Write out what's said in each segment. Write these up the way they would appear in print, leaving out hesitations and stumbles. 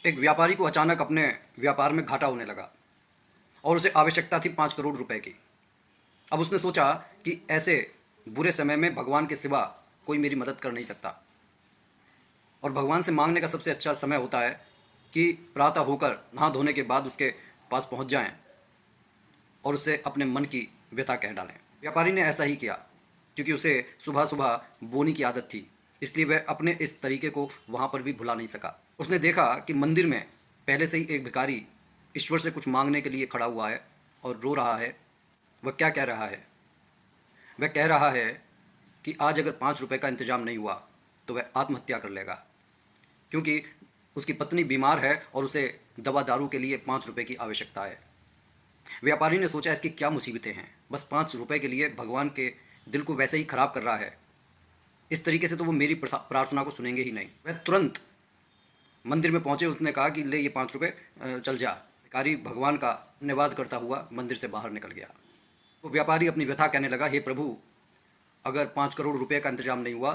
एक व्यापारी को अचानक अपने व्यापार में घाटा होने लगा और उसे आवश्यकता थी 5 करोड़ रुपए की। अब उसने सोचा कि ऐसे बुरे समय में भगवान के सिवा कोई मेरी मदद कर नहीं सकता, और भगवान से मांगने का सबसे अच्छा समय होता है कि प्रातः होकर नहा धोने के बाद उसके पास पहुंच जाएं और उससे अपने मन की व्यथा कह डालें। व्यापारी ने ऐसा ही किया, क्योंकि उसे सुबह सुबह बोनी की आदत थी, इसलिए वह अपने इस तरीके को वहाँ पर भी भुला नहीं सका। उसने देखा कि मंदिर में पहले से ही एक भिखारी ईश्वर से कुछ मांगने के लिए खड़ा हुआ है और रो रहा है। वह क्या कह रहा है? वह कह रहा है कि आज अगर 5 रुपए का इंतजाम नहीं हुआ तो वह आत्महत्या कर लेगा, क्योंकि उसकी पत्नी बीमार है और उसे दवा दारू के लिए 5 रुपए की आवश्यकता है। व्यापारी ने सोचा इसकी क्या मुसीबतें हैं, बस 5 रुपए के लिए भगवान के दिल को वैसे ही खराब कर रहा है, इस तरीके से तो वो मेरी प्रार्थना को सुनेंगे ही नहीं। वह तुरंत मंदिर में पहुंचे। उसने कहा कि ले ये 5 रुपए, चल जा। भिखारी भगवान का धन्यवाद करता हुआ मंदिर से बाहर निकल गया। तो व्यापारी अपनी व्यथा कहने लगा, हे प्रभु, अगर 5 करोड़ रुपए का इंतजाम नहीं हुआ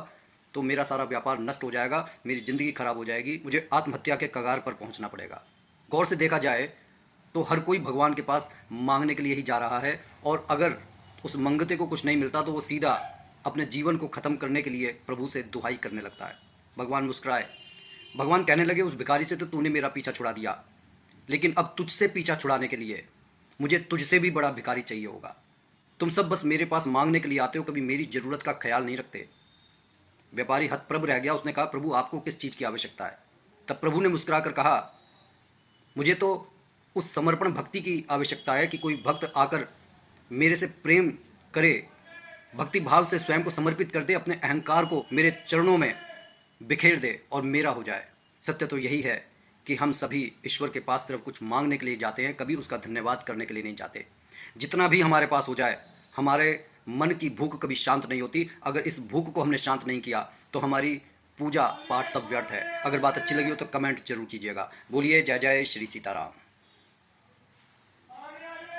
तो मेरा सारा व्यापार नष्ट हो जाएगा, मेरी ज़िंदगी खराब हो जाएगी, मुझे आत्महत्या के कगार पर पहुंचना पड़ेगा। गौर से देखा जाए तो हर कोई भगवान के पास मांगने के लिए ही जा रहा है, और अगर उस मंगते को कुछ नहीं मिलता तो वो सीधा अपने जीवन को ख़त्म करने के लिए प्रभु से दुहाई करने लगता है। भगवान मुस्कुराए। भगवान कहने लगे, उस भिखारी से तो तूने मेरा पीछा छुड़ा दिया, लेकिन अब तुझसे पीछा छुड़ाने के लिए मुझे तुझसे भी बड़ा भिखारी चाहिए होगा। तुम सब बस मेरे पास मांगने के लिए आते हो, कभी मेरी ज़रूरत का ख्याल नहीं रखते। व्यापारी हतप्रभ रह गया। उसने कहा, प्रभु आपको किस चीज़ की आवश्यकता है? तब प्रभु ने मुस्कुरा कर कहा, मुझे तो उस समर्पण भक्ति की आवश्यकता है कि कोई भक्त आकर मेरे से प्रेम करे, भक्ति भाव से स्वयं को समर्पित कर दे, अपने अहंकार को मेरे चरणों में बिखेर दे और मेरा हो जाए। सत्य तो यही है कि हम सभी ईश्वर के पास सिर्फ कुछ मांगने के लिए जाते हैं, कभी उसका धन्यवाद करने के लिए नहीं जाते। जितना भी हमारे पास हो जाए, हमारे मन की भूख कभी शांत नहीं होती। अगर इस भूख को हमने शांत नहीं किया तो हमारी पूजा पाठ सब व्यर्थ है। अगर बात अच्छी लगी हो तो कमेंट जरूर कीजिएगा। बोलिए जय जय श्री सीताराम।